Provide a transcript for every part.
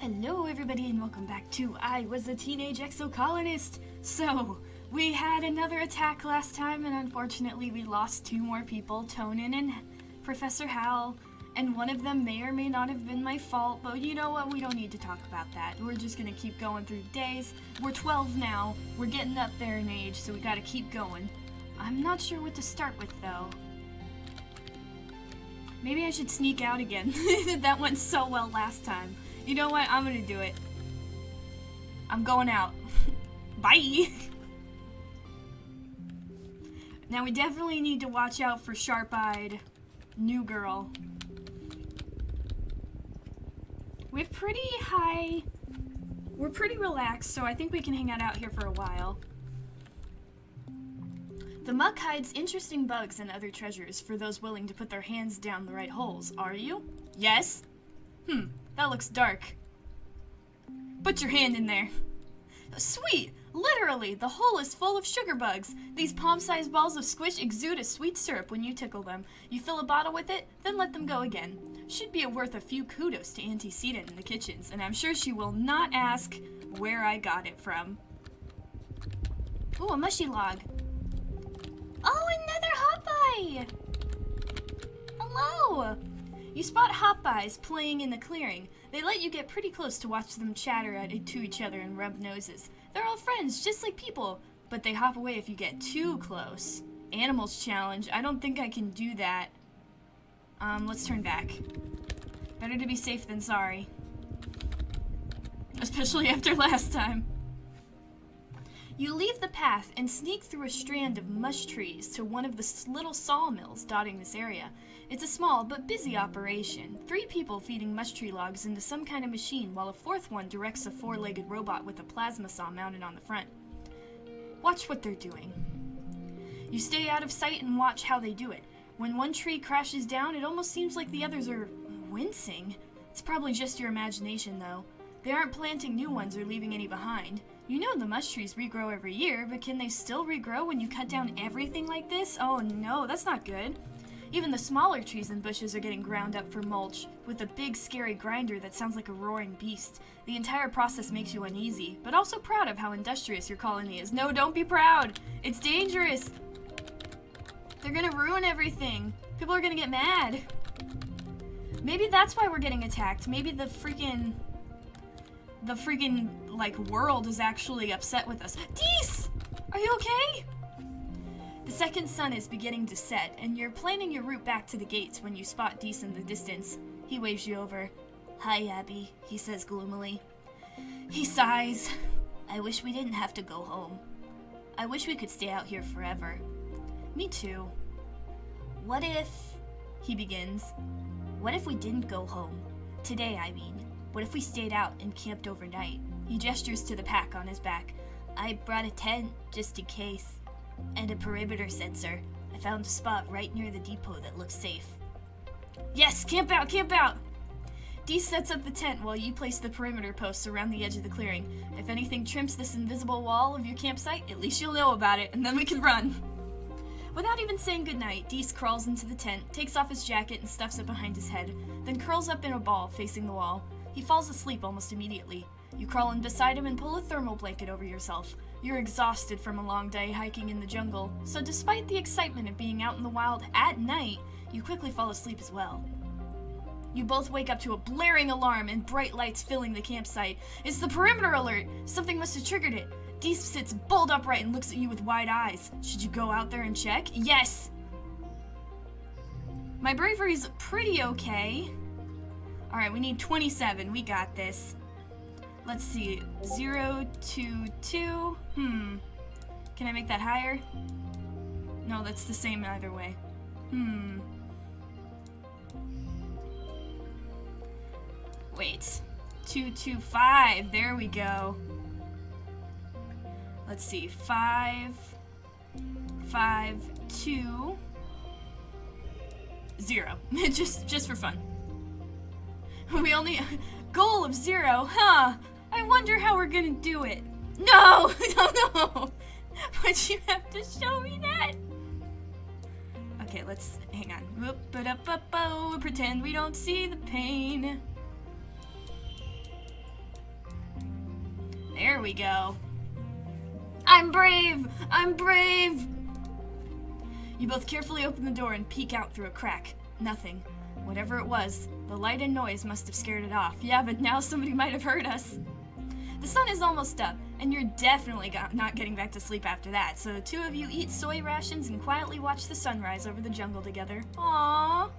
Hello everybody and welcome back to I Was a Teenage Exocolonist. So, we had another attack last time and unfortunately we lost two more people, Tonin and Professor Hal, and one of them may or may not have been my fault, but you know what, we don't need to talk about that. We're just gonna keep going through days. We're 12 now, we're getting up there in age, so we gotta keep going. I'm not sure what to start with though. Maybe I should sneak out again. That went so well last time. You know what? I'm gonna do it. I'm going out. Bye! Now we definitely need to watch out for sharp-eyed new girl. We're pretty relaxed, so I think we can hang out here for a while. The muck hides interesting bugs and other treasures for those willing to put their hands down the right holes. Are you? Yes? That looks dark. Put your hand in there. Sweet! Literally, the hole is full of sugar bugs. These palm-sized balls of squish exude a sweet syrup when you tickle them. You fill a bottle with it, then let them go again. Should be worth a few kudos to Auntie Sita in the kitchens, and I'm sure she will not ask where I got it from. Ooh, a mushy log. Oh, another hot-eye! Hello! You spot hop-eyes playing in the clearing. They let you get pretty close to watch them chatter to each other and rub noses. They're all friends, just like people, but they hop away if you get too close. Animals challenge. I don't think I can do that. Let's turn back. Better to be safe than sorry. Especially after last time. You leave the path and sneak through a strand of mush trees to one of the little sawmills dotting this area. It's a small but busy operation. 3 people feeding mush tree logs into some kind of machine while a 4th one directs a 4-legged robot with a plasma saw mounted on the front. Watch what they're doing. You stay out of sight and watch how they do it. When one tree crashes down, it almost seems like the others are wincing. It's probably just your imagination, though. They aren't planting new ones or leaving any behind. You know the mush trees regrow every year, but can they still regrow when you cut down everything like this? Oh no, that's not good. Even the smaller trees and bushes are getting ground up for mulch, with a big scary grinder that sounds like a roaring beast. The entire process makes you uneasy, but also proud of how industrious your colony is. No, don't be proud! It's dangerous! They're gonna ruin everything. People are gonna get mad. Maybe that's why we're getting attacked. Maybe the freaking like world is actually upset with us. Dees! Are you okay? The second sun is beginning to set, and you're planning your route back to the gates when you spot Dees in the distance. He waves you over. Hi, Abby, he says gloomily. He sighs. I wish we didn't have to go home. I wish we could stay out here forever. Me too. What if... he begins. What if we didn't go home? Today, I mean. What if we stayed out and camped overnight? He gestures to the pack on his back. I brought a tent, just in case. And a perimeter sensor. I found a spot right near the depot that looks safe. Yes, camp out, camp out! Dee sets up the tent while you place the perimeter posts around the edge of the clearing. If anything trims this invisible wall of your campsite, at least you'll know about it, and then we can run. Without even saying goodnight, Dees crawls into the tent, takes off his jacket and stuffs it behind his head, then curls up in a ball facing the wall. He falls asleep almost immediately. You crawl in beside him and pull a thermal blanket over yourself. You're exhausted from a long day hiking in the jungle, so despite the excitement of being out in the wild at night, you quickly fall asleep as well. You both wake up to a blaring alarm and bright lights filling the campsite. It's the perimeter alert! Something must have triggered it. Dees sits bolt upright and looks at you with wide eyes. Should you go out there and check? Yes! My bravery's pretty okay. Alright, we need 27. We got this. Let's see. 0, 2, 2. Can I make that higher? No, that's the same either way. Wait. 2, 2, 5. There we go. Let's see. 5, 5, 2, 0. just for fun. We only... goal of 0, huh? I wonder how we're gonna do it. No! No! But you have to show me that! Okay, let's... hang on. Whoop-a-da-ba-bo, pretend we don't see the pain. There we go. I'm brave! I'm brave! You both carefully open the door and peek out through a crack. Nothing. Whatever it was, the light and noise must have scared it off. Yeah, but now somebody might have heard us. The sun is almost up, and you're definitely not getting back to sleep after that, so the two of you eat soy rations and quietly watch the sunrise over the jungle together. Aww.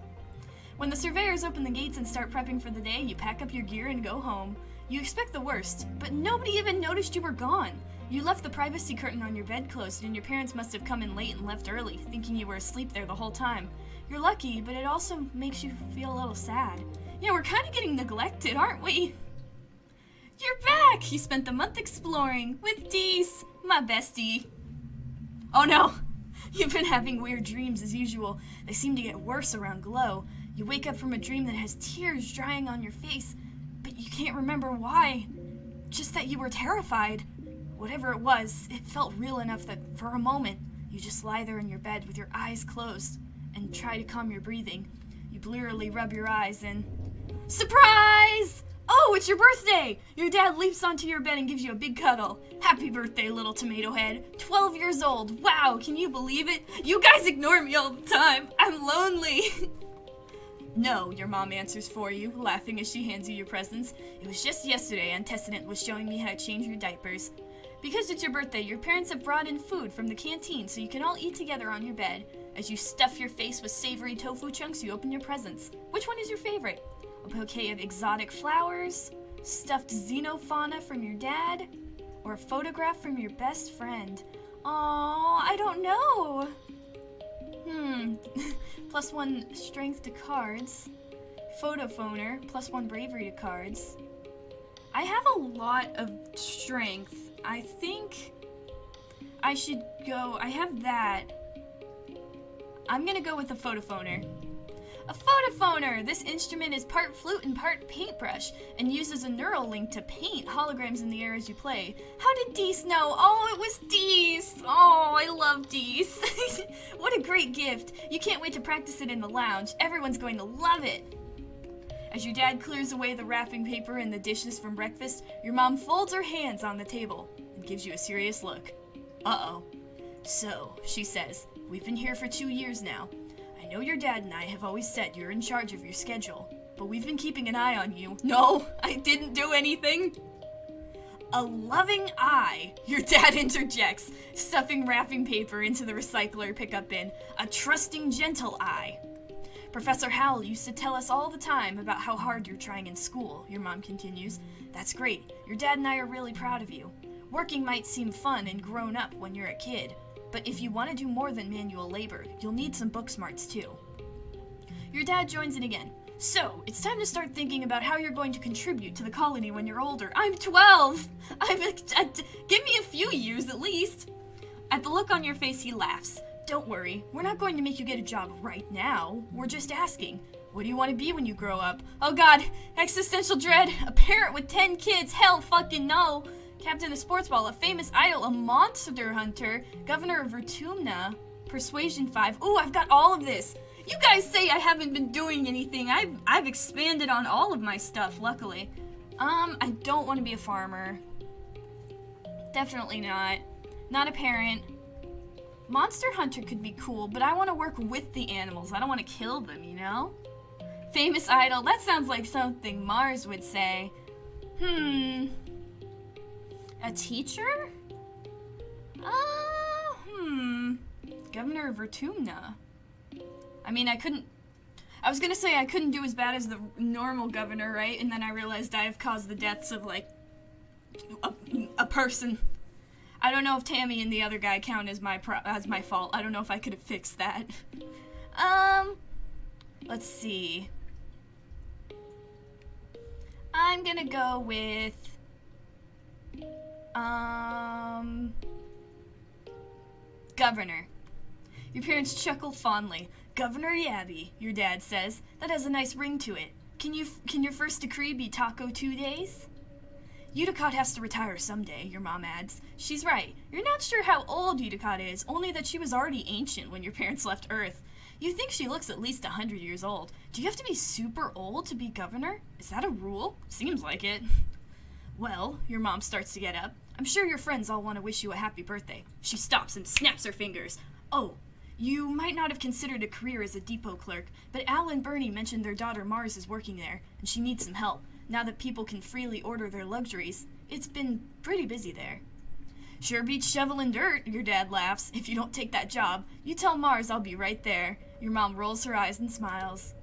When the surveyors open the gates and start prepping for the day, you pack up your gear and go home. You expect the worst, but nobody even noticed you were gone. You left the privacy curtain on your bed closed, and your parents must have come in late and left early, thinking you were asleep there the whole time. You're lucky, but it also makes you feel a little sad. Yeah, we're kind of getting neglected, aren't we? You're back! You spent the month exploring with Dees, my bestie. Oh no! You've been having weird dreams as usual. They seem to get worse around Glow. You wake up from a dream that has tears drying on your face, but you can't remember why. Just that you were terrified. Whatever it was, it felt real enough that for a moment, you just lie there in your bed with your eyes closed and try to calm your breathing. You blearily rub your eyes and... Surprise! Oh, it's your birthday! Your dad leaps onto your bed and gives you a big cuddle. Happy birthday, little tomato head. 12 years old. Wow, can you believe it? You guys ignore me all the time. I'm lonely. No, your mom answers for you, laughing as she hands you your presents. It was just yesterday Antecedent was showing me how to change your diapers. Because it's your birthday, your parents have brought in food from the canteen so you can all eat together on your bed. As you stuff your face with savory tofu chunks, you open your presents. Which one is your favorite? A bouquet of exotic flowers, stuffed xenofauna from your dad, or a photograph from your best friend? Aww, I don't know. +1 strength to cards. Photophoner, +1 bravery to cards. I have a lot of strength. I think I should go... I have that. I'm gonna go with the photophoner. A photophoner! This instrument is part flute and part paintbrush, and uses a neural link to paint holograms in the air as you play. How did Dees know? Oh, it was Dees! Oh, I love Dees. What a great gift. You can't wait to practice it in the lounge. Everyone's going to love it. As your dad clears away the wrapping paper and the dishes from breakfast, your mom folds her hands on the table and gives you a serious look. Uh-oh. So, she says, we've been here for 2 years now. I know your dad and I have always said you're in charge of your schedule, but we've been keeping an eye on you. No, I didn't do anything. A loving eye, your dad interjects, stuffing wrapping paper into the recycler pickup bin. A trusting, gentle eye. Professor Howell used to tell us all the time about how hard you're trying in school, your mom continues. That's great. Your dad and I are really proud of you. Working might seem fun and grown up when you're a kid, but if you want to do more than manual labor, you'll need some book smarts too. Your dad joins in again. So, it's time to start thinking about how you're going to contribute to the colony when you're older. I'm 12! Give me a few years at least. At the look on your face, he laughs. Don't worry, we're not going to make you get a job right now. We're just asking, what do you want to be when you grow up? Oh god, existential dread, a parent with 10 kids, hell fucking no. Captain of sports ball, a famous idol, a monster hunter, governor of Vertumna, persuasion 5. Ooh, I've got all of this. You guys say I haven't been doing anything. I've expanded on all of my stuff, luckily. I don't want to be a farmer. Definitely not. Not a parent. Monster hunter could be cool, but I want to work with the animals. I don't want to kill them, you know? Famous idol, that sounds like something Mars would say. A teacher? Governor of Vertumna. I mean, I was gonna say I couldn't do as bad as the normal governor, right? And then I realized I have caused the deaths of, like, a person. I don't know if Tammy and the other guy count as my fault. I don't know if I could have fixed that. Let's see. I'm gonna go with, governor. Your parents chuckle fondly. Governor Yabby, your dad says. That has a nice ring to it. Can your first decree be Taco 2 days? Udicott has to retire someday, your mom adds. She's right. You're not sure how old Udicott is, only that she was already ancient when your parents left Earth. You think she looks at least 100 years old. Do you have to be super old to be governor? Is that a rule? Seems like it. Well, your mom starts to get up. I'm sure your friends all want to wish you a happy birthday. She stops and snaps her fingers. Oh, you might not have considered a career as a depot clerk, but Al and Bernie mentioned their daughter Mars is working there, and she needs some help. Now that people can freely order their luxuries, it's been pretty busy there. Sure beats shoveling dirt, your dad laughs. If you don't take that job, you tell Mars I'll be right there. Your mom rolls her eyes and smiles.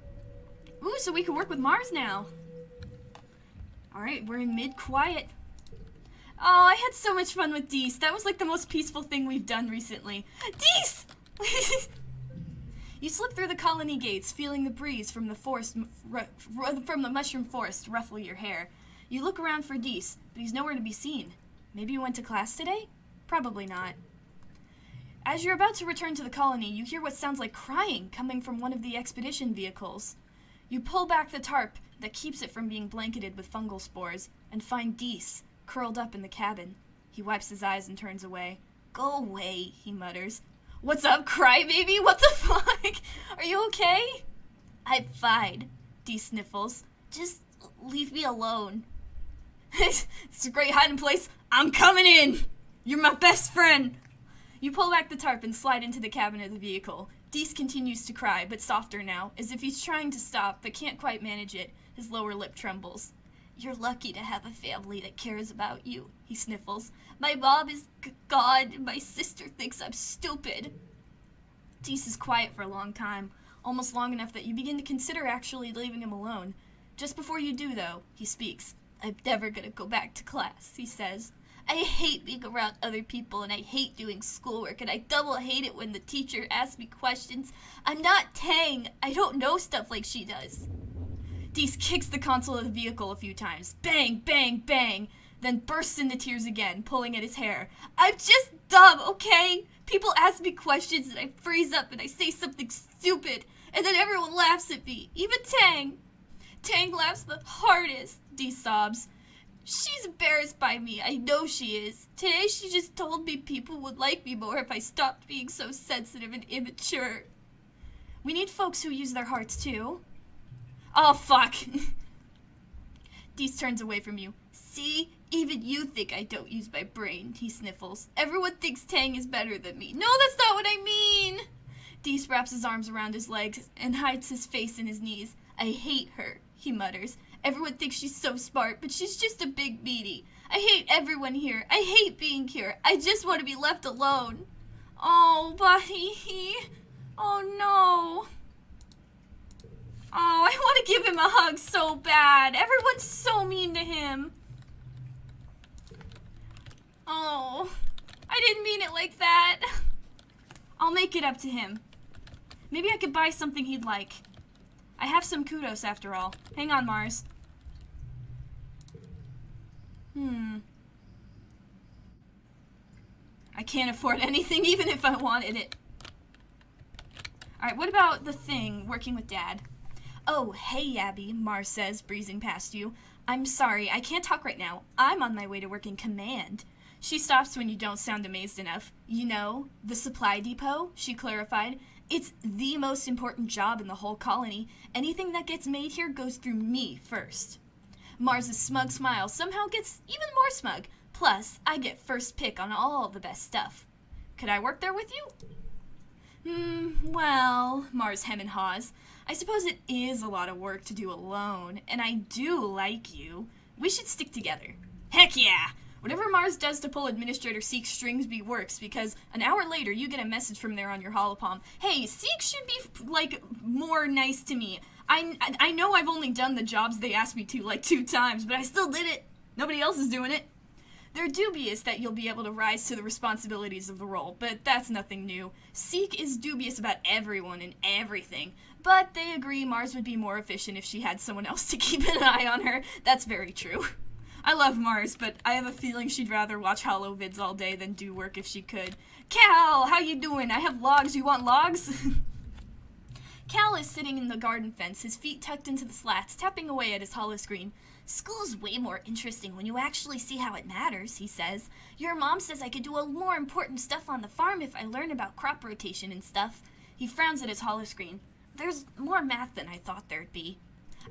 Ooh, so we can work with Mars now. Alright, we're in mid-quiet. Oh, I had so much fun with Deese. That was like the most peaceful thing we've done recently. Deese! You slip through the colony gates, feeling the breeze from the mushroom forest ruffle your hair. You look around for Deese, but he's nowhere to be seen. Maybe you went to class today? Probably not. As you're about to return to the colony, you hear what sounds like crying coming from one of the expedition vehicles. You pull back the tarp that keeps it from being blanketed with fungal spores and find Deese curled up in the cabin. He wipes his eyes and turns away. Go away, he mutters. What's up, crybaby? What the fuck? Are you okay? I'm fine, Deese sniffles. Just leave me alone. It's a great hiding place. I'm coming in. You're my best friend. You pull back the tarp and slide into the cabin of the vehicle. Deese continues to cry, but softer now, as if he's trying to stop, but can't quite manage it. His lower lip trembles. You're lucky to have a family that cares about you, he sniffles. My mom is gone, and my sister thinks I'm stupid. Deese is quiet for a long time, almost long enough that you begin to consider actually leaving him alone. Just before you do, though, he speaks. I'm never gonna go back to class, he says. I hate being around other people, and I hate doing schoolwork, and I double hate it when the teacher asks me questions. I'm not Tang. I don't know stuff like she does. Deese kicks the console of the vehicle a few times. Bang, bang, bang. Then bursts into tears again, pulling at his hair. I'm just dumb, okay? People ask me questions, and I freeze up, and I say something stupid. And then everyone laughs at me, even Tang. Tang laughs the hardest, Deese sobs. She's embarrassed by me. I know she is. Today she just told me people would like me more if I stopped being so sensitive and immature. We need folks who use their hearts, too. Oh, fuck. Deese turns away from you. See? Even you think I don't use my brain, he sniffles. Everyone thinks Tang is better than me. No, that's not what I mean. Deese wraps his arms around his legs and hides his face in his knees. I hate her, he mutters. Everyone thinks she's so smart, but she's just a big meaty. I hate everyone here. I hate being here. I just want to be left alone. Oh, buddy. Oh, no. Oh, I want to give him a hug so bad. Everyone's so mean to him. Oh, I didn't mean it like that. I'll make it up to him. Maybe I could buy something he'd like. I have some kudos after all. Hang on, Mars. I can't afford anything even if I wanted it. Alright, what about the thing, working with Dad? Oh, hey, Abby, Mars says, breezing past you. I'm sorry, I can't talk right now. I'm on my way to work in command. She stops when you don't sound amazed enough. You know, the supply depot, she clarified. It's the most important job in the whole colony. Anything that gets made here goes through me first. Mars's smug smile somehow gets even more smug. Plus, I get first pick on all the best stuff. Could I work there with you? Well, Mars hem and haws. I suppose it is a lot of work to do alone, and I do like you. We should stick together. Heck yeah! Whatever Mars does to pull Administrator Seek Stringsby works, because an hour later you get a message from there on your holopalm. Hey, Seek should be, like, more nice to me. I know I've only done the jobs they asked me to, like, 2 times, but I still did it. Nobody else is doing it. They're dubious that you'll be able to rise to the responsibilities of the role, but that's nothing new. Seek is dubious about everyone and everything, but they agree Mars would be more efficient if she had someone else to keep an eye on her. That's very true. I love Mars, but I have a feeling she'd rather watch holo vids all day than do work if she could. Cal, how you doing? I have logs. You want logs? Cal is sitting in the garden fence, his feet tucked into the slats, tapping away at his holo screen. School's way more interesting when you actually see how it matters, he says. Your mom says I could do a more important stuff on the farm if I learn about crop rotation and stuff. He frowns at his holo screen. There's more math than I thought there'd be.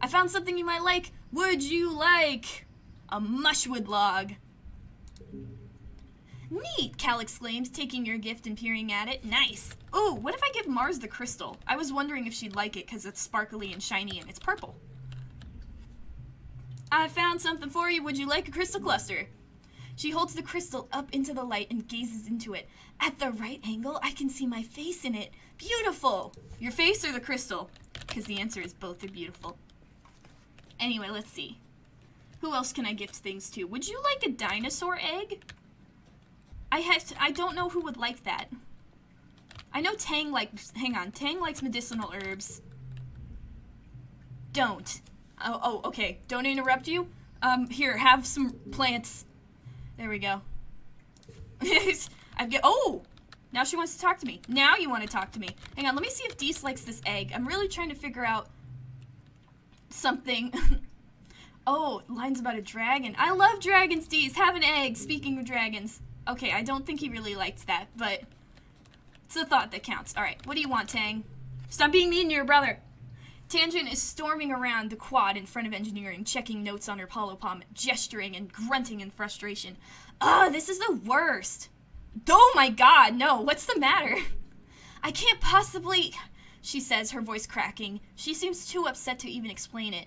I found something you might like. Would you like a mushwood log? Neat, Cal exclaims, taking your gift and peering at it. Nice. Ooh, what if I give Mars the crystal? I was wondering if she'd like it because it's sparkly and shiny and it's purple. I found something for you. Would you like a crystal cluster? She holds the crystal up into the light and gazes into it. At the right angle, I can see my face in it. Beautiful! Your face or the crystal? Because the answer is both are beautiful. Anyway, let's see. Who else can I gift things to? Would you like a dinosaur egg? I don't know who would like that. I know Tang likes, hang on, Tang likes medicinal herbs. Don't. Oh, okay. Don't interrupt you. Here, have some plants. There we go. Oh! Now she wants to talk to me. Now you want to talk to me. Hang on, let me see if Deese likes this egg. I'm really trying to figure out something. Oh, lines about a dragon. I love dragons, Deese. Have an egg. Speaking of dragons. Okay, I don't think he really liked that, but it's a thought that counts. Alright, what do you want, Tang? Stop being mean to your brother. Tangent is storming around the quad in front of engineering, checking notes on her holopalm, gesturing and grunting in frustration. Ugh, this is the worst. Oh my god, no, what's the matter? I can't possibly, she says, her voice cracking. She seems too upset to even explain it.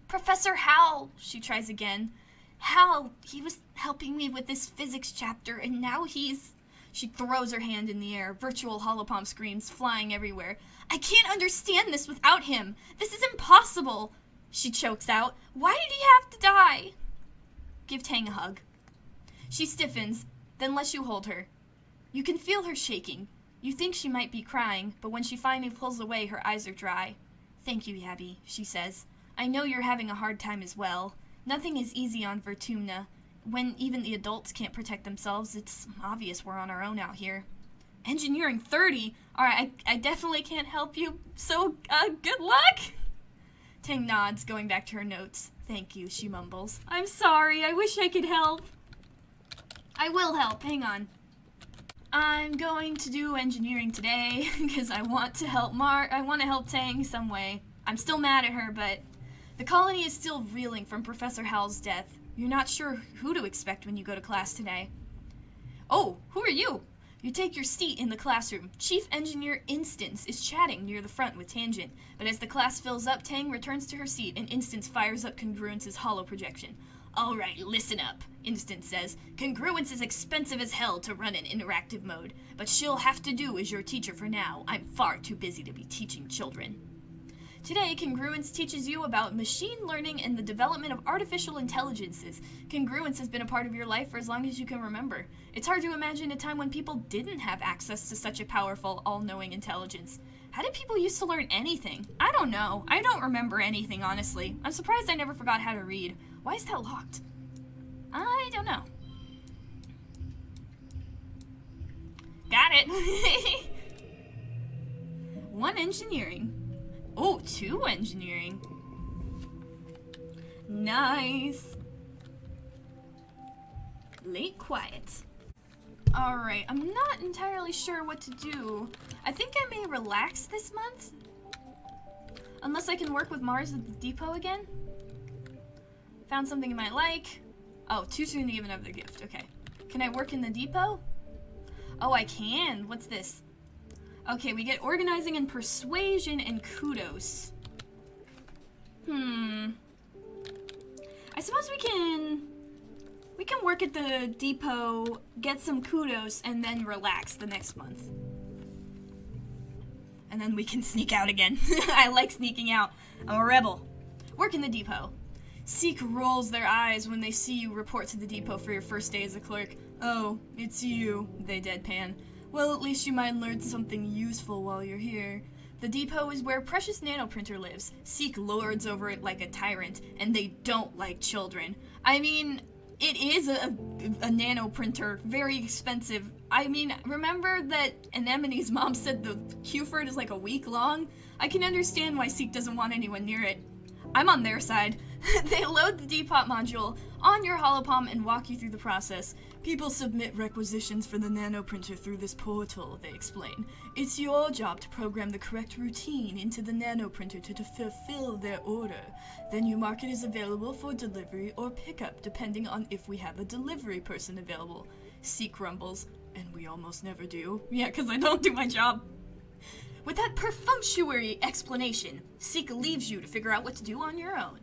Professor Hal, she tries again. Hal, he was helping me with this physics chapter, and now he's... She throws her hand in the air, virtual holopalm screams flying everywhere. I can't understand this without him. This is impossible. She chokes out. Why did he have to die? Give Tang a hug. She stiffens, then lets you hold her. You can feel her shaking. You think she might be crying, but when she finally pulls away, her eyes are dry. Thank you, Yabby, she says. I know you're having a hard time as well. Nothing is easy on Vertumna. When even the adults can't protect themselves, it's obvious we're on our own out here. Engineering 30? Alright, I definitely can't help you, so, good luck! Tang nods, going back to her notes. Thank you, she mumbles. I'm sorry, I wish I could help. I will help, hang on. I'm going to do engineering today, because I want to help Tang some way. I'm still mad at her, but the colony is still reeling from Professor Hal's death. You're not sure who to expect when you go to class today. Oh, who are you? You take your seat in the classroom. Chief Engineer Instance is chatting near the front with Tangent, but as the class fills up, Tang returns to her seat and Instance fires up Congruence's holo projection. Alright, listen up, Instance says. Congruence is expensive as hell to run in interactive mode, but she'll have to do as your teacher for now. I'm far too busy to be teaching children. Today, Congruence teaches you about machine learning and the development of artificial intelligences. Congruence has been a part of your life for as long as you can remember. It's hard to imagine a time when people didn't have access to such a powerful, all-knowing intelligence. How did people used to learn anything? I don't know. I don't remember anything, honestly. I'm surprised I never forgot how to read. Why is that locked? I don't know. Got it! 1 engineering. Oh, 2 engineering. Nice. Late quiet. Alright, I'm not entirely sure what to do. I think I may relax this month. Unless I can work with Mars at the depot again. Found something I might like. Oh, too soon to give another gift. Okay. Can I work in the depot? Oh, I can. What's this? Okay, we get organizing and persuasion and kudos. I suppose we can work at the depot, get some kudos, and then relax the next month. And then we can sneak out again. I like sneaking out. I'm a rebel. Work in the depot. Seek rolls their eyes when they see you report to the depot for your first day as a clerk. Oh, it's you, they deadpan. Well, at least you might learn something useful while you're here. The depot is where Precious Nanoprinter lives. Seek lords over it like a tyrant, and they don't like children. I mean, it is a nanoprinter, very expensive. I mean, remember that Anemone's mom said the queue for it is like a week long? I can understand why Seek doesn't want anyone near it. I'm on their side. They load the depot module on your holopalm and walk you through the process. People submit requisitions for the nanoprinter through this portal, they explain. It's your job to program the correct routine into the nanoprinter to fulfill their order. Then you mark it as available for delivery or pickup, depending on if we have a delivery person available. Seek rumbles. And we almost never do. Yeah, because I don't do my job. With that perfunctory explanation, Seek leaves you to figure out what to do on your own.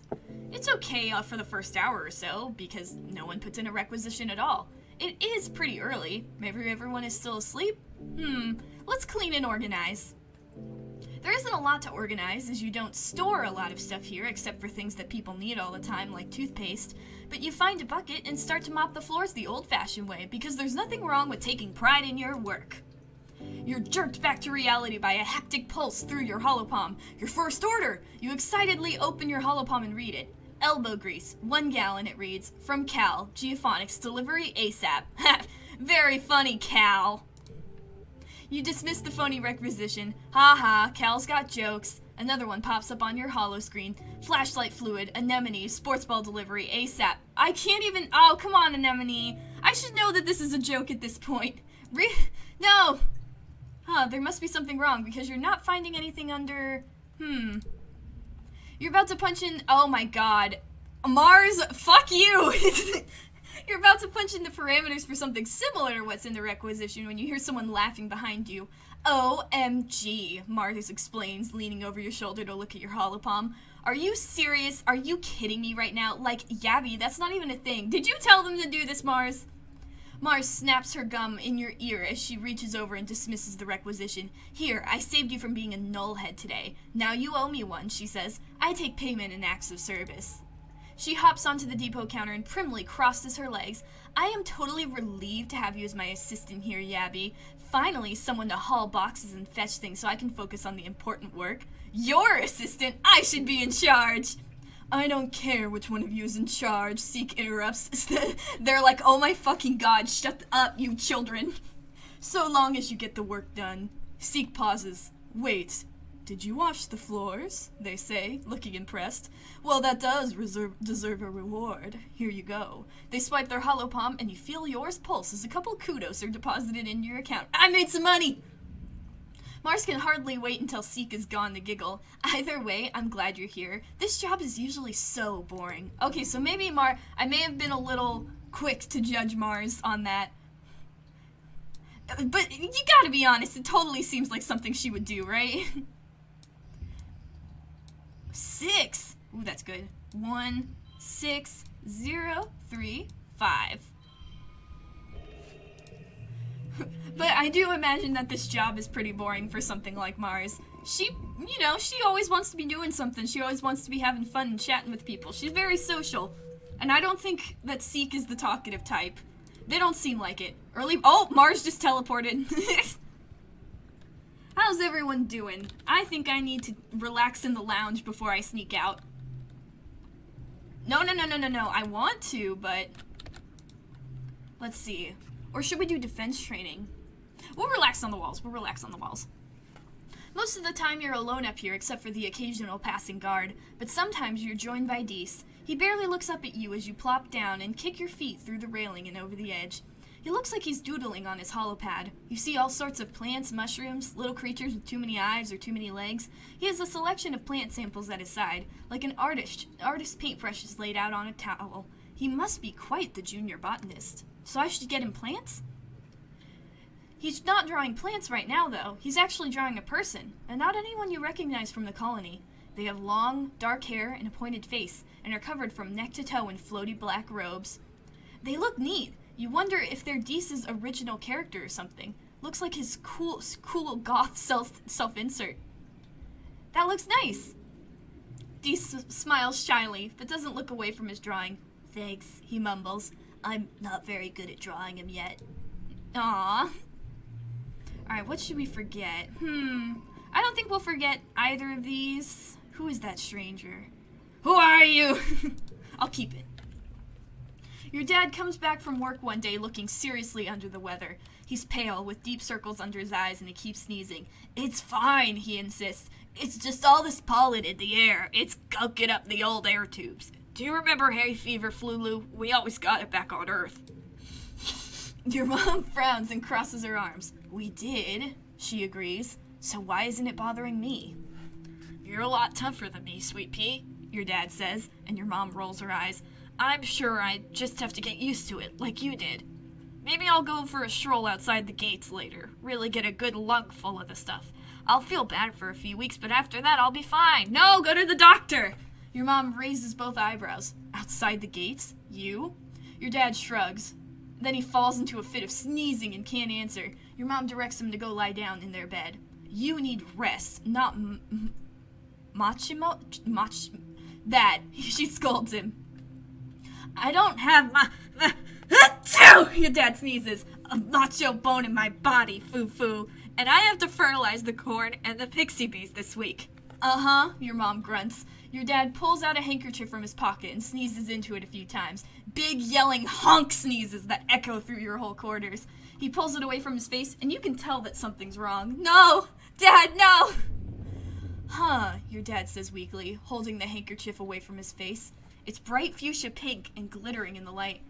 It's okay for the first hour or so, because no one puts in a requisition at all. It is pretty early. Maybe everyone is still asleep? Let's clean and organize. There isn't a lot to organize, as you don't store a lot of stuff here except for things that people need all the time, like toothpaste, but you find a bucket and start to mop the floors the old-fashioned way, because there's nothing wrong with taking pride in your work. You're jerked back to reality by a haptic pulse through your holopalm. Your first order! You excitedly open your holopalm and read it. Elbow grease, 1 gallon, it reads. From Cal, Geophonics, delivery ASAP. Very funny, Cal. You dismiss the phony requisition. Ha, Cal's got jokes. Another one pops up on your holo screen. Flashlight fluid, anemone, sports ball delivery, ASAP. I can't even. Oh, come on, anemone. I should know that this is a joke at this point. No. There must be something wrong because you're not finding anything under. You're about to punch in. Oh my god. Mars, fuck you. You're about to punch in the parameters for something similar to what's in the requisition when you hear someone laughing behind you. OMG, Mars explains, leaning over your shoulder to look at your holopalm. Are you serious? Are you kidding me right now? Like, Yabby, that's not even a thing. Did you tell them to do this, Mars? Mars snaps her gum in your ear as she reaches over and dismisses the requisition. Here, I saved you from being a nullhead today. Now you owe me one, she says. I take payment in acts of service. She hops onto the depot counter and primly crosses her legs. I am totally relieved to have you as my assistant here, Yabby. Finally, someone to haul boxes and fetch things so I can focus on the important work. Your assistant? I should be in charge. I don't care which one of you is in charge, Seek interrupts. They're like, oh my fucking god, shut up, you children. So long as you get the work done. Seek pauses. Wait. Did you wash the floors? They say, looking impressed. Well, that does deserve a reward. Here you go. They swipe their holopalm, and you feel yours pulse as a couple kudos are deposited into your account. I made some money! Mars can hardly wait until Seek is gone to giggle. Either way, I'm glad you're here. This job is usually so boring. Okay, so maybe I may have been a little quick to judge Mars on that. But you gotta be honest, it totally seems like something she would do, right? 6. Ooh, that's good. 1, 6, 0, 3, 5. But I do imagine that this job is pretty boring for something like Mars. She always wants to be doing something. She always wants to be having fun and chatting with people. She's very social. And I don't think that Seek is the talkative type. They don't seem like it. Oh, Mars just teleported. How's everyone doing? I think I need to relax in the lounge before I sneak out. No. I want to, but... Let's see. Or should we do defense training? We'll relax on the walls. Most of the time you're alone up here, except for the occasional passing guard. But sometimes you're joined by Deese. He barely looks up at you as you plop down and kick your feet through the railing and over the edge. He looks like he's doodling on his holopad. You see all sorts of plants, mushrooms, little creatures with too many eyes or too many legs. He has a selection of plant samples at his side, like an artist paintbrushes laid out on a towel. He must be quite the junior botanist. So I should get him plants? He's not drawing plants right now, though. He's actually drawing a person, and not anyone you recognize from the colony. They have long, dark hair and a pointed face, and are covered from neck to toe in floaty black robes. They look neat. You wonder if they're Deese's original character or something. Looks like his cool goth self-insert. That looks nice. Deese smiles shyly, but doesn't look away from his drawing. Thanks, he mumbles. I'm not very good at drawing him yet. Aww. Alright, what should we forget? I don't think we'll forget either of these. Who is that stranger? Who are you? I'll keep it. Your dad comes back from work one day looking seriously under the weather. He's pale, with deep circles under his eyes, and he keeps sneezing. It's fine, he insists. It's just all this pollen in the air. It's gunking up the old air tubes. Do you remember hay fever, Flulu? We always got it back on Earth. Your mom frowns and crosses her arms. We did, she agrees. So why isn't it bothering me? You're a lot tougher than me, Sweet Pea, your dad says, and your mom rolls her eyes. I'm sure I just have to get used to it, like you did. Maybe I'll go for a stroll outside the gates later. Really get a good lung full of the stuff. I'll feel bad for a few weeks, but after that I'll be fine. No, go to the doctor! Your mom raises both eyebrows. Outside the gates? You? Your dad shrugs. Then he falls into a fit of sneezing and can't answer. Your mom directs him to go lie down in their bed. You need rest, not that. She scolds him. I don't have your dad sneezes. A macho bone in my body, foo-foo. And I have to fertilize the corn and the pixie bees this week. Uh-huh, your mom grunts. Your dad pulls out a handkerchief from his pocket and sneezes into it a few times. Big, yelling honk sneezes that echo through your whole quarters. He pulls it away from his face, and you can tell that something's wrong. No! Dad, no! Huh, your dad says weakly, holding the handkerchief away from his face. It's bright fuchsia pink and glittering in the light.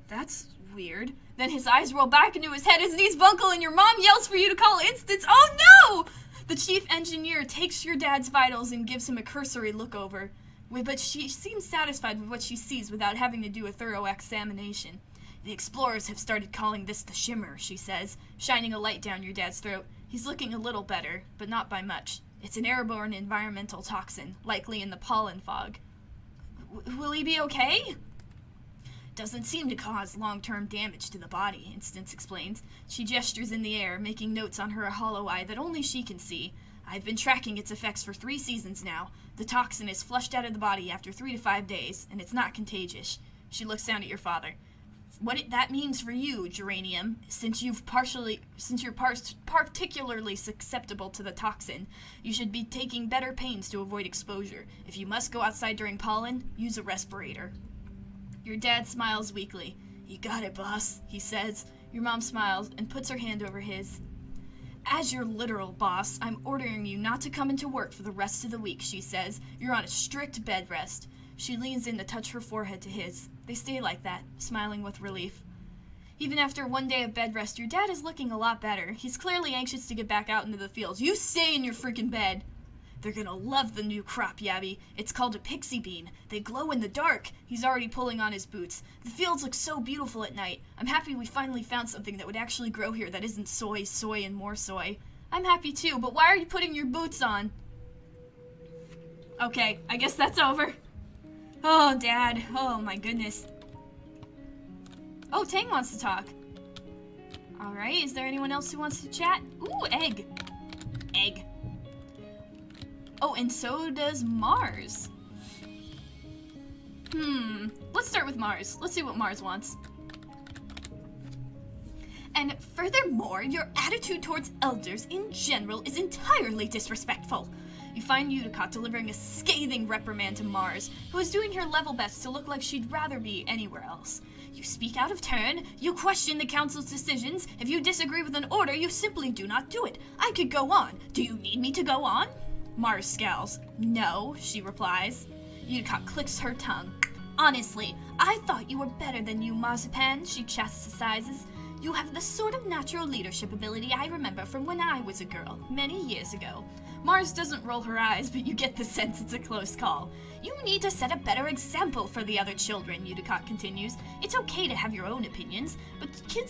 That's weird. Then his eyes roll back into his head, his knees buckle, and your mom yells for you to call instance. Oh no! The chief engineer takes your dad's vitals and gives him a cursory look over, but she seems satisfied with what she sees without having to do a thorough examination. The explorers have started calling this the shimmer, she says, shining a light down your dad's throat. He's looking a little better, but not by much. It's an airborne environmental toxin, likely in the pollen fog. Will he be okay? Doesn't seem to cause long-term damage to the body, Instance explains. She gestures in the air, making notes on her hollow eye that only she can see. I've been tracking its effects for 3 seasons now. The toxin is flushed out of the body after 3 to 5 days, and it's not contagious. She looks down at your father. That means for you, Geranium, since you're particularly susceptible to the toxin, you should be taking better pains to avoid exposure. If you must go outside during pollen, use a respirator. Your dad smiles weakly. You got it, boss, he says. Your mom smiles and puts her hand over his. As your literal boss, I'm ordering you not to come into work for the rest of the week, she says. You're on a strict bed rest. She leans in to touch her forehead to his. They stay like that, smiling with relief. Even after 1 day of bed rest, your dad is looking a lot better. He's clearly anxious to get back out into the fields. You stay in your freaking bed. They're gonna love the new crop, Yabby. It's called a pixie bean. They glow in the dark. He's already pulling on his boots. The fields look so beautiful at night. I'm happy we finally found something that would actually grow here that isn't soy, and more soy. I'm happy too, but why are you putting your boots on? Okay, I guess that's over. Oh, Dad. Oh, my goodness. Oh, Tang wants to talk. Alright, is there anyone else who wants to chat? Ooh, egg. Egg. Oh, and so does Mars. Let's start with Mars. Let's see what Mars wants. And furthermore, your attitude towards elders in general is entirely disrespectful. You find Utica delivering a scathing reprimand to Mars, who is doing her level best to look like she'd rather be anywhere else. You speak out of turn, you question the council's decisions. If you disagree with an order, you simply do not do it. I could go on. Do you need me to go on? Mars scowls. No, she replies. Utica clicks her tongue. Honestly, I thought you were better than you, Marzipan, she chastises. You have the sort of natural leadership ability I remember from when I was a girl, many years ago. Mars doesn't roll her eyes, but you get the sense it's a close call. You need to set a better example for the other children, Utica continues. It's okay to have your own opinions, but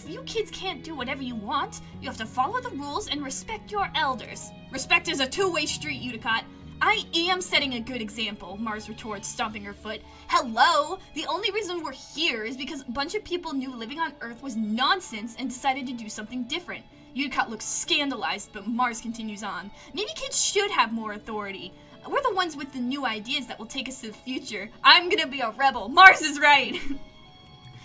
you kids can't do whatever you want. You have to follow the rules and respect your elders. Respect is a two-way street, Utica. I am setting a good example, Mars retorts, stomping her foot. Hello! The only reason we're here is because a bunch of people knew living on Earth was nonsense and decided to do something different. Utica looks scandalized, but Mars continues on. Maybe kids should have more authority. We're the ones with the new ideas that will take us to the future. I'm gonna be a rebel. Mars is right!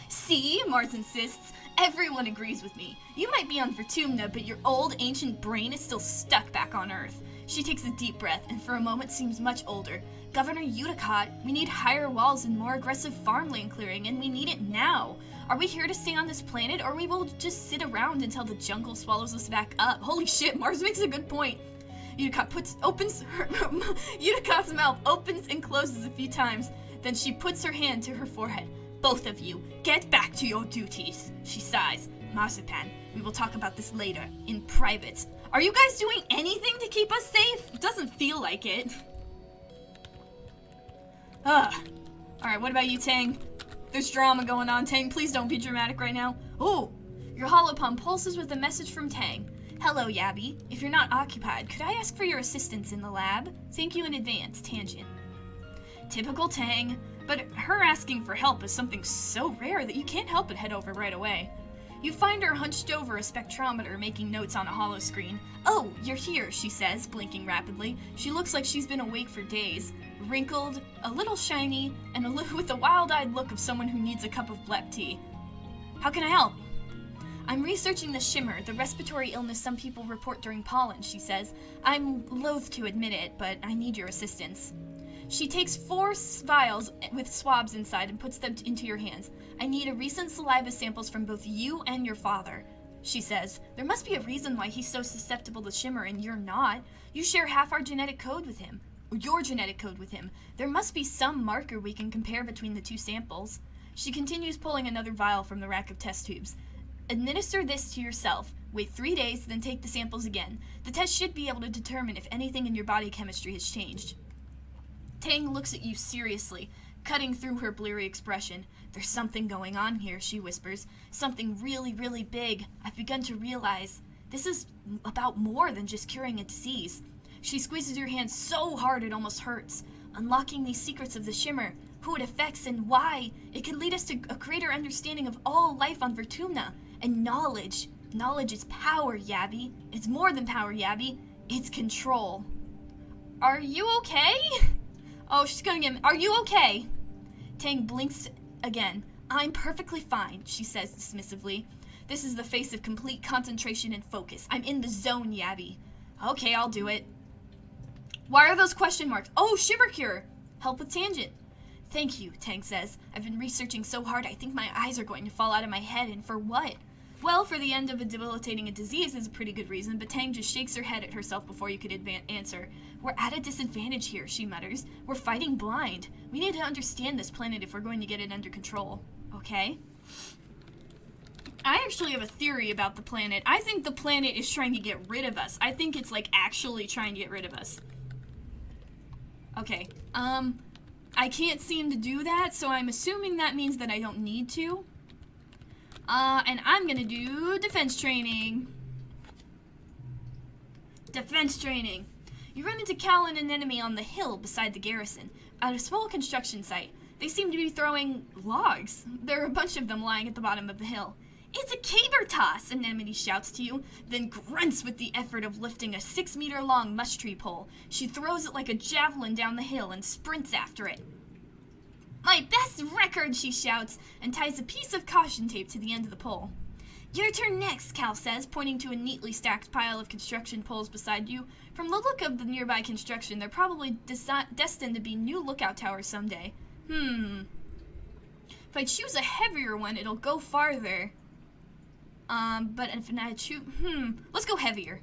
See, Mars insists. Everyone agrees with me. You might be on Vertumna, but your old, ancient brain is still stuck back on Earth. She takes a deep breath and for a moment seems much older. Governor Utica, we need higher walls and more aggressive farmland clearing, and we need it now. Are we here to stay on this planet, or we will just sit around until the jungle swallows us back up? Holy shit, Mars makes a good point. Utica's mouth opens and closes a few times. Then she puts her hand to her forehead. Both of you, get back to your duties. She sighs. Marzipan, we will talk about this later, in private. Are you guys doing anything to keep us safe? It doesn't feel like it. Alright, what about you, Tang? There's drama going on. Tang, please don't be dramatic right now. Oh, Your holopalm pulses with a message from Tang. Hello, Yabby. If you're not occupied, could I ask for your assistance in the lab? Thank you in advance, Tangent. Typical Tang, but her asking for help is something so rare that you can't help but head over right away. You find her hunched over a spectrometer making notes on a holo screen. Oh, you're here, she says, blinking rapidly. She looks like she's been awake for days. Wrinkled, a little shiny, and with a wild-eyed look of someone who needs a cup of blep tea. How can I help? I'm researching the shimmer, the respiratory illness some people report during pollen, she says. I'm loath to admit it, but I need your assistance. She takes 4 vials with swabs inside and puts them into your hands. I need a recent saliva samples from both you and your father, she says. There must be a reason why he's so susceptible to shimmer and you're not. You share half our genetic code with him. Your genetic code with him. There must be some marker we can compare between the 2 samples. She continues pulling another vial from the rack of test tubes. Administer this to yourself. Wait 3 days, then take the samples again. The test should be able to determine if anything in your body chemistry has changed. Tang looks at you seriously, cutting through her bleary expression. There's something going on here, she whispers. Something really, really big. I've begun to realize this is about more than just curing a disease. She squeezes your hand so hard it almost hurts. Unlocking these secrets of the shimmer, who it affects and why, it could lead us to a greater understanding of all life on Vertumna. And knowledge. Knowledge is power, Yabby. It's more than power, Yabby. It's control. Are you okay? Oh, she's gonna get me. Are you okay? Tang blinks again. I'm perfectly fine, she says dismissively. This is the face of complete concentration and focus. I'm in the zone, Yabby. Okay, I'll do it. Why are those question marks? Oh, shimmer cure. Help with Tangent. Thank you, Tang says. I've been researching so hard I think my eyes are going to fall out of my head, and for what? Well, for the end of a debilitating disease is a pretty good reason, but Tang just shakes her head at herself before you could answer. We're at a disadvantage here, she mutters. We're fighting blind. We need to understand this planet if we're going to get it under control. Okay? I actually have a theory about the planet. I think the planet is trying to get rid of us. I think it's, like, actually trying to get rid of us. Okay. I can't seem to do that, so I'm assuming that means that I don't need to. And I'm gonna do defense training. Defense training. You run into Cal and an enemy on the hill beside the garrison, at a small construction site. They seem to be throwing logs. There are a bunch of them lying at the bottom of the hill. It's a caber toss, an enemy shouts to you, then grunts with the effort of lifting a 6-meter-long mush tree pole. She throws it like a javelin down the hill and sprints after it. My best record, she shouts, and ties a piece of caution tape to the end of the pole. Your turn next, Cal says, pointing to a neatly stacked pile of construction poles beside you. From the look of the nearby construction, they're probably destined to be new lookout towers someday. If I choose a heavier one, it'll go farther. But if I choose... let's go heavier.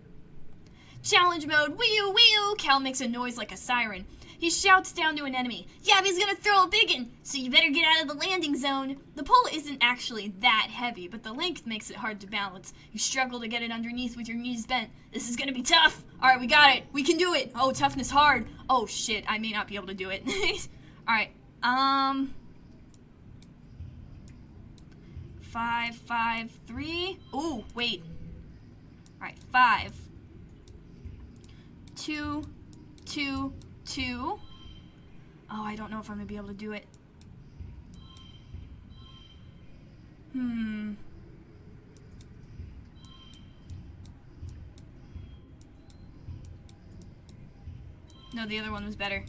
Challenge mode, wee-oo, wee-oo! Cal makes a noise like a siren. He shouts down to an enemy, Yabby's gonna throw a biggin, so you better get out of the landing zone. The pole isn't actually that heavy, but the length makes it hard to balance. You struggle to get it underneath with your knees bent. This is gonna be tough. Alright, we got it. We can do it. Oh, toughness hard. Oh, shit, I may not be able to do it. Alright, 5, 5, 3. Ooh, wait. Alright, 5, 2, 2, 2. Oh, I don't know if I'm gonna be able to do it. No, the other one was better.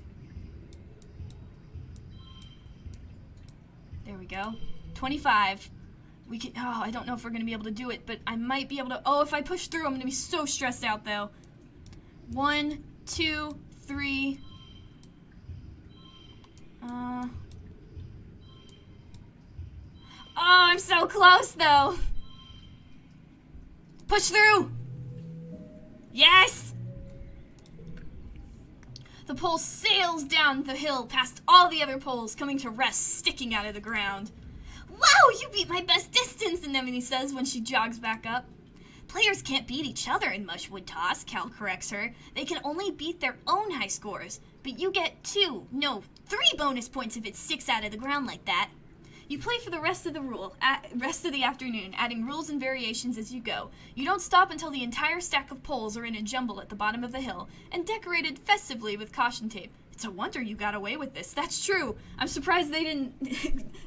There we go. 25. We can. Oh, I don't know if we're gonna be able to do it, but I might be able to. Oh, if I push through, I'm gonna be so stressed out though. 1, 2, 3. Oh, I'm so close though. Push through. Yes. The pole sails down the hill past all the other poles, coming to rest, sticking out of the ground. Wow, you beat my best distance, Anemone says when she jogs back up. Players can't beat each other in Mushwood Toss, Cal corrects her. They can only beat their own high scores. But you get 2, no, 3 bonus points if it sticks out of the ground like that. You play for the rest of the afternoon, adding rules and variations as you go. You don't stop until the entire stack of poles are in a jumble at the bottom of the hill, and decorated festively with caution tape. It's a wonder you got away with this. That's true. I'm surprised they didn't...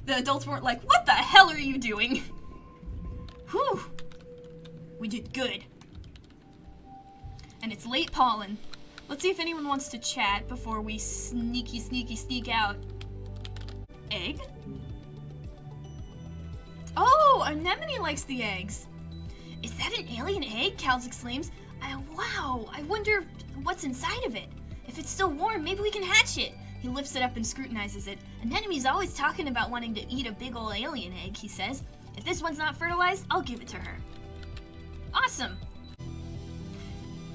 the adults weren't like, what the hell are you doing? Whew. We did good. And it's late pollen. Let's see if anyone wants to chat before we sneak out. Egg? Oh, Anemone likes the eggs. Is that an alien egg? Cals exclaims. Wow, I wonder what's inside of it. If it's still warm, maybe we can hatch it. He lifts it up and scrutinizes it. Anemone's always talking about wanting to eat a big ol' alien egg, he says. If this one's not fertilized, I'll give it to her. Awesome.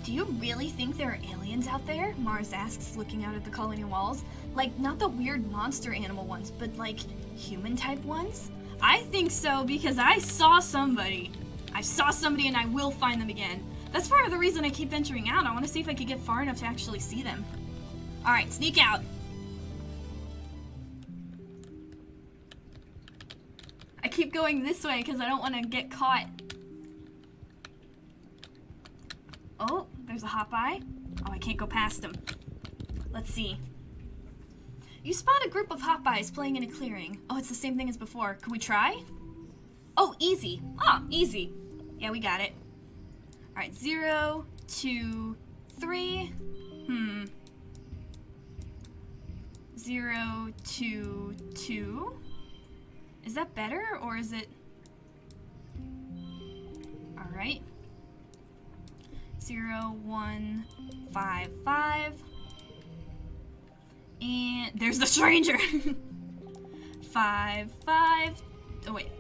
Do you really think there are aliens out there? Mars asks, looking out at the colony walls. Like, not the weird monster animal ones, but like human-type ones? I think so, because I saw somebody. I saw somebody and I will find them again. That's part of the reason I keep venturing out. I want to see if I could get far enough to actually see them. Alright, sneak out. I keep going this way because I don't want to get caught. Oh, there's a hop eye. Oh, I can't go past him. Let's see. You spot a group of hop eyes playing in a clearing. Oh, it's the same thing as before. Can we try? Oh, easy. Oh, easy. Yeah, we got it. Alright, 0, 2, 3. 0, 2, 2. Is that better, or is it... Alright. 0, 1, 5, 5. And there's the stranger! 5, 5. Oh, wait.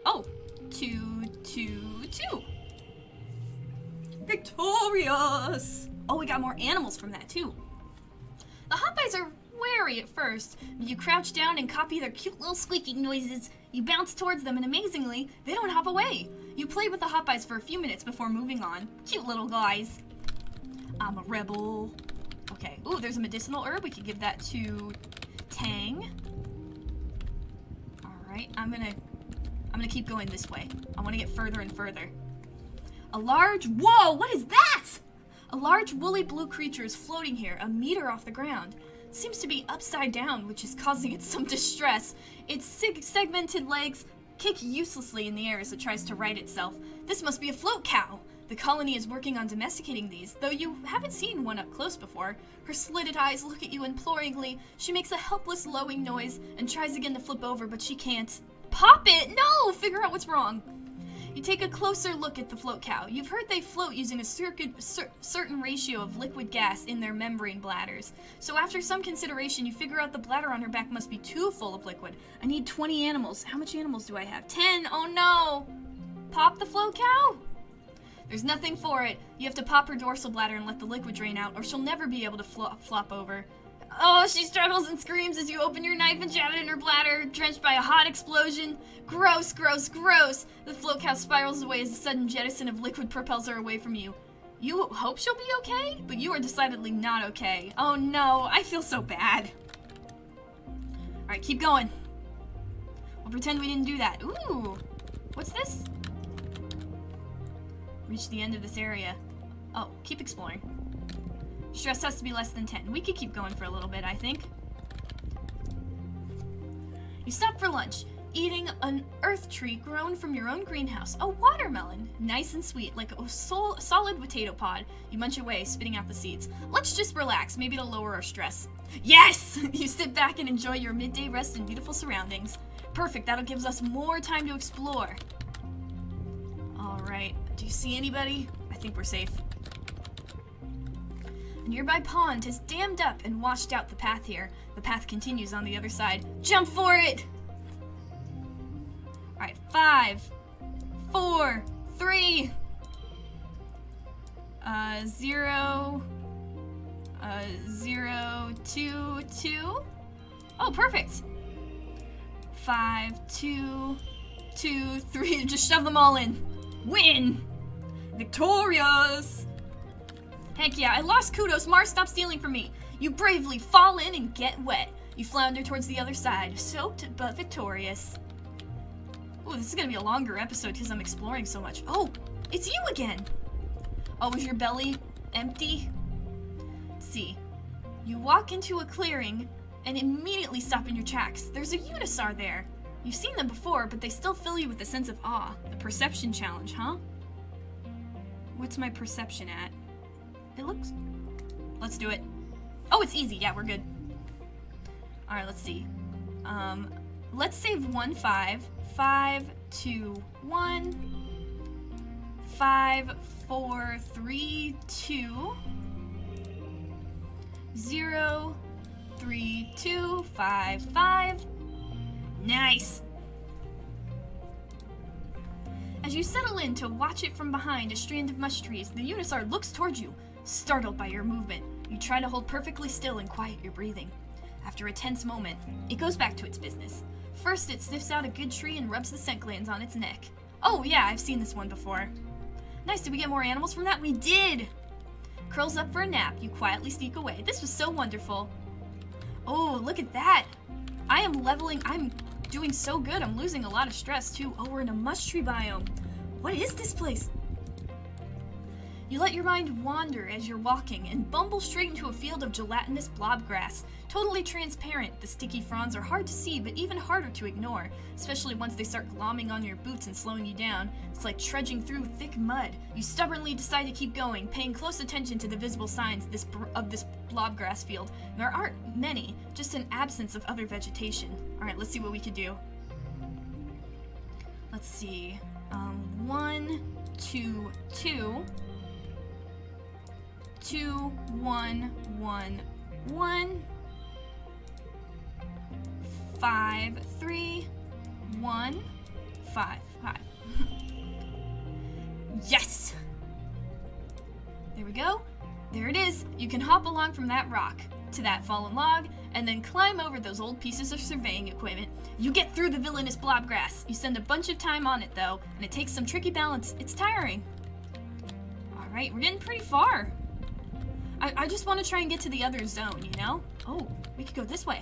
Oh! 2, 2, 2. Victorious! Oh, we got more animals from that, too. The hop eyes are wary at first. You crouch down and copy their cute little squeaking noises. You bounce towards them, and amazingly, they don't hop away. You play with the hop eyes for a few minutes before moving on. Cute little guys. I'm a rebel. Okay. Ooh, there's a medicinal herb. We could give that to Tang. Alright, I'm gonna keep going this way. I want to get further and further. A large... Whoa! What is that? A large woolly blue creature is floating here, a meter off the ground. It seems to be upside down, which is causing it some distress. Its segmented legs kick uselessly in the air as it tries to right itself. This must be a float cow. The colony is working on domesticating these, though you haven't seen one up close before. Her slitted eyes look at you imploringly. She makes a helpless lowing noise and tries again to flip over, but she can't. Pop it! No! Figure out what's wrong. You take a closer look at the float cow. You've heard they float using a certain ratio of liquid gas in their membrane bladders. So after some consideration, you figure out the bladder on her back must be too full of liquid. I need 20 animals. How much animals do I have? 10! Oh no! Pop the float cow? There's nothing for it. You have to pop her dorsal bladder and let the liquid drain out, or she'll never be able to flop over. Oh, she struggles and screams as you open your knife and jab it in her bladder, drenched by a hot explosion. Gross, gross, gross! The float cow spirals away as a sudden jettison of liquid propels her away from you. You hope she'll be okay, but you are decidedly not okay. Oh no, I feel so bad. Alright, keep going. We'll pretend we didn't do that. Ooh! What's this? Reach the end of this area. Oh, keep exploring. Stress has to be less than 10. We could keep going for a little bit, I think. You stop for lunch, eating an earth tree grown from your own greenhouse. A watermelon. Nice and sweet, like a solid potato pod. You munch away, spitting out the seeds. Let's just relax, maybe to lower our stress. Yes! You sit back and enjoy your midday rest in beautiful surroundings. Perfect, that'll give us more time to explore. Alright, do you see anybody? I think we're safe. A nearby pond has dammed up and washed out the path here. The path continues on the other side. Jump for it! Alright, 5, 4, 3, 0, 0, 2, 2. Oh, perfect! 5, 2, 2, 3. Just shove them all in. Win! Victorious! Heck yeah, I lost kudos. Mars, stop stealing from me. You bravely fall in and get wet. You flounder towards the other side, soaked but victorious. Ooh, this is gonna be a longer episode because I'm exploring so much. Oh, it's you again! Oh, is your belly empty? Let's see. You walk into a clearing and immediately stop in your tracks. There's a Unisaur there. You've seen them before, but they still fill you with a sense of awe. A perception challenge, huh? What's my perception at? It looks... Let's do it. Oh, it's easy. Yeah, we're good. Alright, let's see. Let's save 1 5. 5, 2, 1. 5, 4, 3, 2. 0, 3, 2, 5, 5. Nice! As you settle in to watch it from behind a strand of mush trees, the Unisaur looks towards you, startled by your movement. You try to hold perfectly still and quiet your breathing. After a tense moment, it goes back to its business. First, it sniffs out a good tree and rubs the scent glands on its neck. Oh yeah, I've seen this one before. Nice, did we get more animals from that? We did! Curls up for a nap, you quietly sneak away. This was so wonderful. Oh, look at that! I'm doing so good, I'm losing a lot of stress too. Oh, we're in a mush tree biome. What is this place? You let your mind wander as you're walking and bumble straight into a field of gelatinous blob grass. Totally transparent, the sticky fronds are hard to see but even harder to ignore, especially once they start glomming on your boots and slowing you down. It's like trudging through thick mud. You stubbornly decide to keep going, paying close attention to the visible signs of this blob grass field. There aren't many, just an absence of other vegetation. Alright, let's see what we can do. Let's see. 1, 2, 2. 2, 1, 1, 1. 5, 3, 1, 5, 5. Yes! There we go. There it is. You can hop along from that rock to that fallen log and then climb over those old pieces of surveying equipment. You get through the villainous blobgrass. You spend a bunch of time on it though, and it takes some tricky balance. It's tiring. Alright, we're getting pretty far. I just want to try and get to the other zone, you know? Oh, we could go this way.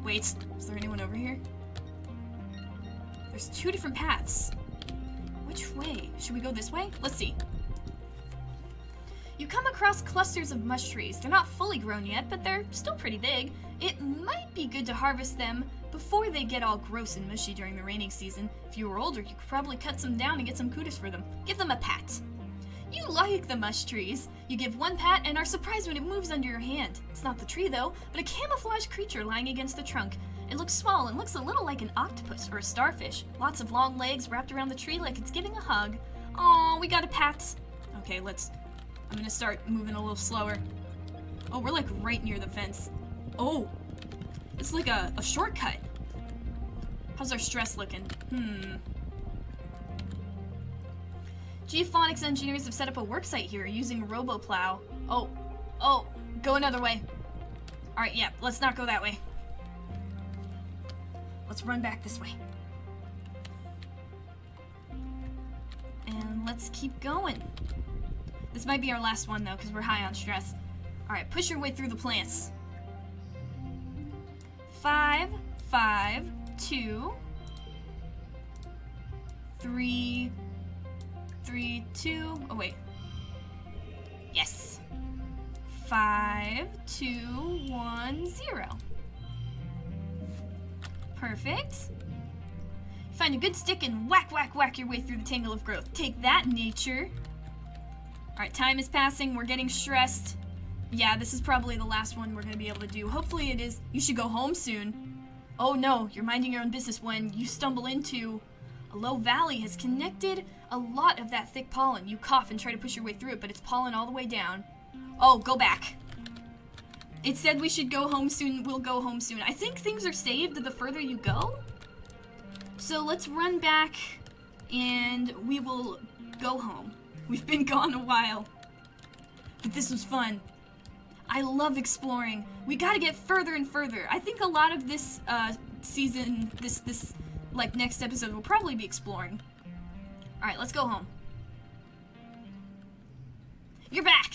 Wait, is there anyone over here? There's 2 different paths. Which way? Should we go this way? Let's see. You come across clusters of mush trees. They're not fully grown yet, but they're still pretty big. It might be good to harvest them before they get all gross and mushy during the raining season. If you were older, you could probably cut some down and get some kudos for them. Give them a pat. You like the mush trees. You give 1 pat and are surprised when it moves under your hand. It's not the tree though, but a camouflaged creature lying against the trunk. It looks small and looks a little like an octopus or a starfish. Lots of long legs wrapped around the tree like it's giving a hug. Aw, we got a pat. Okay, I'm gonna start moving a little slower. Oh, we're like right near the fence. Oh, it's like a shortcut. How's our stress looking? Geophonics engineers have set up a worksite here using a RoboPlow. Oh, go another way. Alright, yeah, let's not go that way. Let's run back this way. And let's keep going. This might be our last one though, because we're high on stress. Alright, push your way through the plants. 5, 5, 2, 3, 3, 2, oh wait. Yes. 5, 2, 1, 0. Perfect. Find a good stick and whack, whack, whack your way through the tangle of growth. Take that, nature. Alright, time is passing. We're getting stressed. Yeah, this is probably the last one we're going to be able to do. Hopefully it is. You should go home soon. Oh no, you're minding your own business when you stumble into a low valley has connected a lot of that thick pollen. You cough and try to push your way through it, but it's pollen all the way down. Oh, go back. It said we should go home soon. We'll go home soon. I think things are saved the further you go. So let's run back and we will go home. We've been gone a while. But this was fun. I love exploring. We gotta get further and further. I think a lot of this season, this like next episode will probably be exploring. Alright, let's go home. You're back!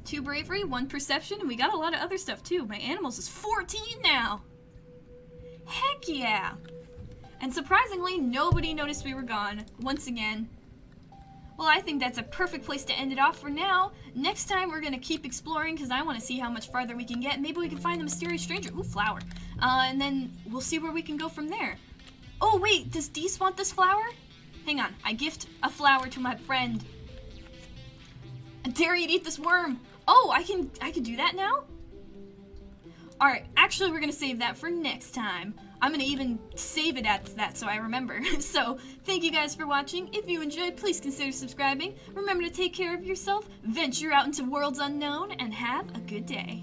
2 bravery, 1 perception, and we got a lot of other stuff too. My animals is 14 now. Heck yeah. And surprisingly, nobody noticed we were gone. Once again. Well, I think that's a perfect place to end it off for now. Next time, we're going to keep exploring because I want to see how much farther we can get. Maybe we can find the mysterious stranger. Ooh, flower. And then we'll see where we can go from there. Oh, wait. Does Dees want this flower? Hang on. I gift a flower to my friend. Dare you to eat this worm. Oh, I can do that now? Alright, actually we're going to save that for next time. I'm going to even save it at that so I remember. So, thank you guys for watching. If you enjoyed, please consider subscribing. Remember to take care of yourself, venture out into worlds unknown, and have a good day.